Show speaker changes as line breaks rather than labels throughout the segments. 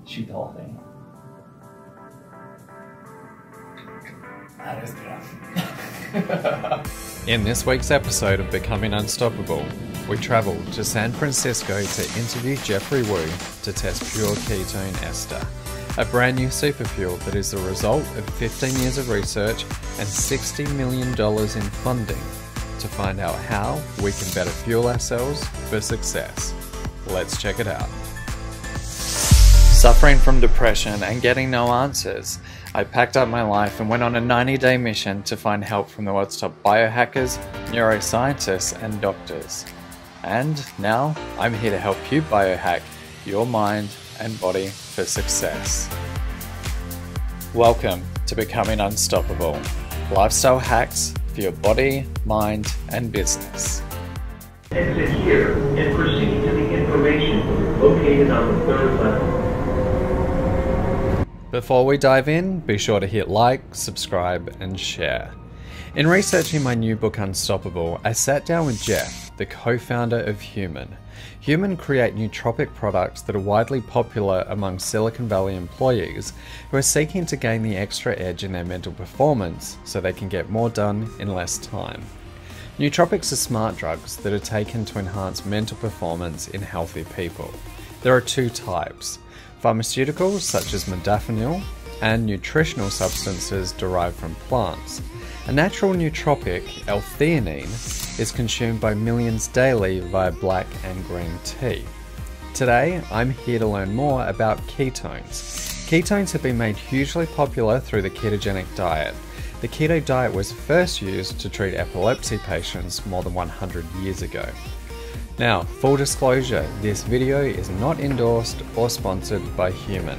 Shoot the whole thing. That is tough.
In this week's episode of Becoming Unstoppable, we travel to San Francisco to interview Jeffrey Wu to test pure ketone ester, a brand new superfuel that is the result of 15 years of research and $60 million in funding to find out how we can better fuel ourselves for success. Let's check it out. Suffering from depression and getting no answers, I packed up my life and went on a 90-day mission to find help from the world's top biohackers, neuroscientists, and doctors. And now I'm here to help you biohack your mind and body for success. Welcome to Becoming Unstoppable, lifestyle hacks for your body, mind, and business.
Exit here and proceed to the information located on the third level.
Before we dive in, be sure to hit like, subscribe, and share. In researching my new book Unstoppable, I sat down with Jeff, the co-founder of HVMN. HVMN create nootropic products that are widely popular among Silicon Valley employees who are seeking to gain the extra edge in their mental performance so they can get more done in less time. Nootropics are smart drugs that are taken to enhance mental performance in healthy people. There are two types: pharmaceuticals such as modafinil and nutritional substances derived from plants. A natural nootropic, L-theanine, is consumed by millions daily via black and green tea. Today, I'm here to learn more about ketones. Ketones have been made hugely popular through the ketogenic diet. The keto diet was first used to treat epilepsy patients more than 100 years ago. Now, full disclosure, this video is not endorsed or sponsored by HVMN.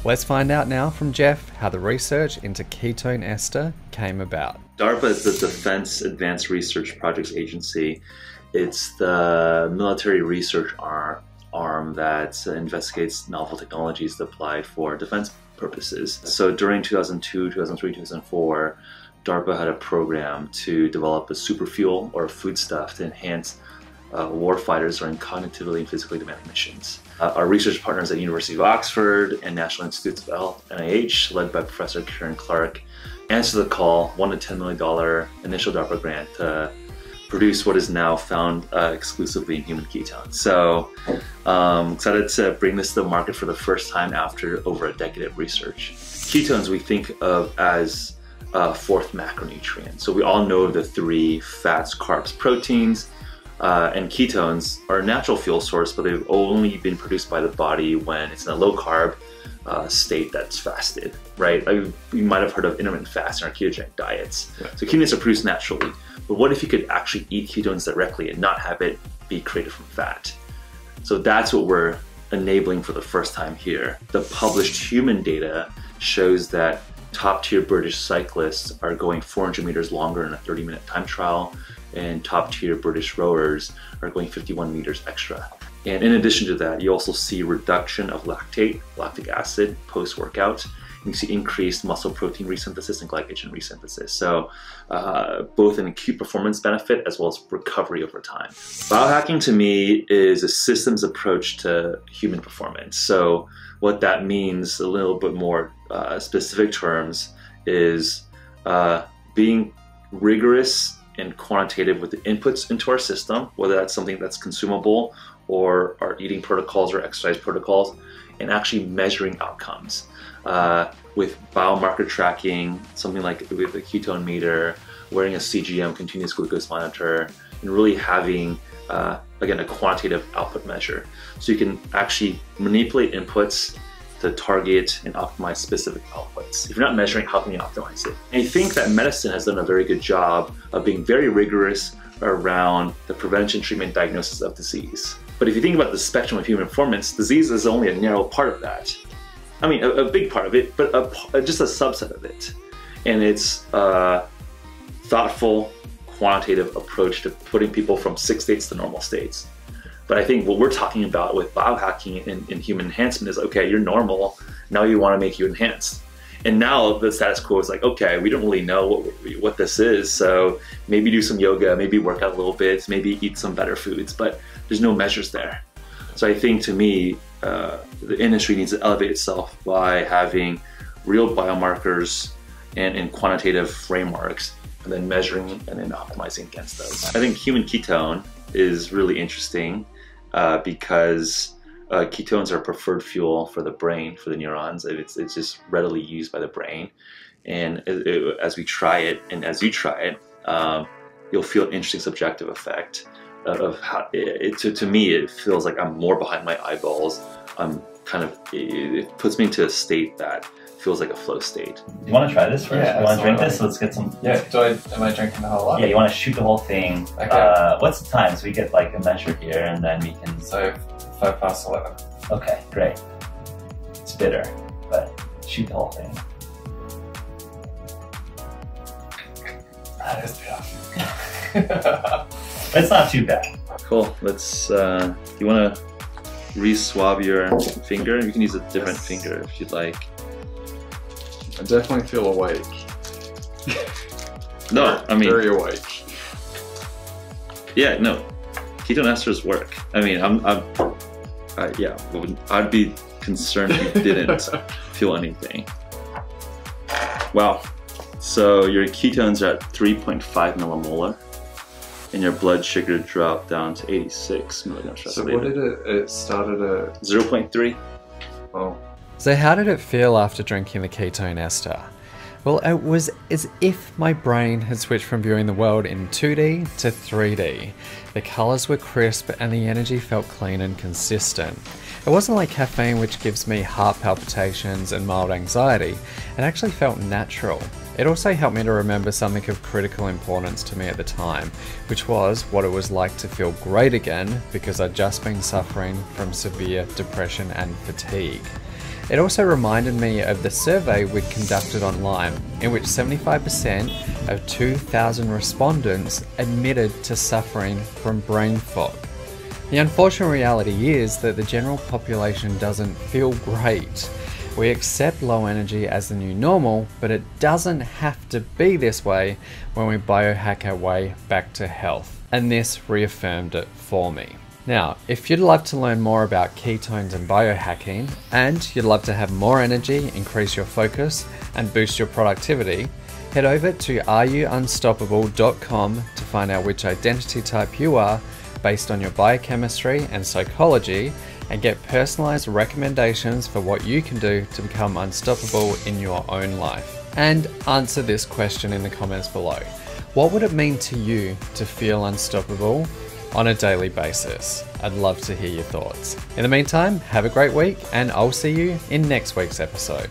Let's find out now from Jeff how the research into ketone ester came about.
DARPA is the Defense Advanced Research Projects Agency. It's the military research arm that investigates novel technologies applied for defense purposes. So during 2002, 2003, 2004, DARPA had a program to develop a superfuel or a foodstuff to enhance warfighters during cognitively and physically demanding missions. Our research partners at University of Oxford and National Institutes of Health, NIH, led by Professor Karen Clark, answered the call, won a $10 million initial DARPA grant to produce what is now found exclusively in human ketones. So excited to bring this to the market for the first time after over a decade of research. Ketones we think of as a fourth macronutrient. So we all know the three: fats, carbs, proteins. And ketones are a natural fuel source, but they've only been produced by the body when it's in a low carb state that's fasted, right? You might have heard of intermittent fasting or ketogenic diets. Yeah. So ketones are produced naturally, but what if you could actually eat ketones directly and not have it be created from fat? So that's what we're enabling for the first time here. The published human data shows that top-tier British cyclists are going 400 meters longer in a 30-minute time trial, and top-tier British rowers are going 51 meters extra. And in addition to that, you also see reduction of lactic acid post-workout. You see increased muscle protein resynthesis and glycogen resynthesis. So both an acute performance benefit as well as recovery over time. Biohacking to me is a systems approach to human performance. So what that means, a little bit more specific terms, is being rigorous and quantitative with the inputs into our system, whether that's something that's consumable or our eating protocols or exercise protocols, and actually measuring outcomes with biomarker tracking, something like with a ketone meter, wearing a CGM, continuous glucose monitor, and really having, again, a quantitative output measure. So you can actually manipulate inputs to target and optimize specific outputs. If you're not measuring, how can you optimize it? And I think that medicine has done a very good job of being very rigorous around the prevention, treatment, diagnosis of disease. But if you think about the spectrum of human performance, disease is only a narrow part of that. I mean, a big part of it, but just a subset of it. And it's a thoughtful, quantitative approach to putting people from sick states to normal states. But I think what we're talking about with biohacking and human enhancement is, okay, you're normal, now you want to make you enhanced. And now the status quo is like, okay, we don't really know what this is, so maybe do some yoga, maybe work out a little bit, maybe eat some better foods, but there's no measures there. So I think to me, the industry needs to elevate itself by having real biomarkers and in quantitative frameworks, and then measuring and then optimizing against those. I think human ketone is really interesting because ketones are preferred fuel for the brain, for the neurons. It's just readily used by the brain. And as we try it, and as you try it, you'll feel an interesting subjective effect of how, to me, it feels like I'm more behind my eyeballs. I'm kind of, it puts me into a state that feels like a flow state.
You want to try this first?
Yeah,
you want to drink this? Let's get some.
Yeah, am I drinking the whole lot?
Yeah, you want to shoot the whole thing.
Okay.
What's the time? So we get like a measure here, and then we can.
So 11:05.
Okay, great. It's bitter, but shoot the whole thing.
That is bitter.
It's not too bad.
Cool. Let's. You want to re-swab your finger? You can use a different finger if you'd like.
I definitely feel awake.
No, I mean,
very awake.
Yeah, no, ketone esters work. I mean, yeah, I'd be concerned if you didn't feel anything. Wow. So your ketones are at 3.5 millimolar, and your blood sugar dropped down to 86 milligrams per
So
deciliter.
what did it started at?
0.3.
Oh. So how did it feel after drinking the ketone ester? Well, it was as if my brain had switched from viewing the world in 2D to 3D. The colors were crisp and the energy felt clean and consistent. It wasn't like caffeine, which gives me heart palpitations and mild anxiety. It actually felt natural. It also helped me to remember something of critical importance to me at the time, which was what it was like to feel great again because I'd just been suffering from severe depression and fatigue. It also reminded me of the survey we'd conducted online, in which 75% of 2,000 respondents admitted to suffering from brain fog. The unfortunate reality is that the general population doesn't feel great. We accept low energy as the new normal, but it doesn't have to be this way when we biohack our way back to health. And this reaffirmed it for me. Now, if you'd love to learn more about ketones and biohacking, and you'd love to have more energy, increase your focus, and boost your productivity, head over to areyouunstoppable.com to find out which identity type you are based on your biochemistry and psychology, and get personalized recommendations for what you can do to become unstoppable in your own life. And answer this question in the comments below. What would it mean to you to feel unstoppable on a daily basis? I'd love to hear your thoughts. In the meantime, have a great week, and I'll see you in next week's episode.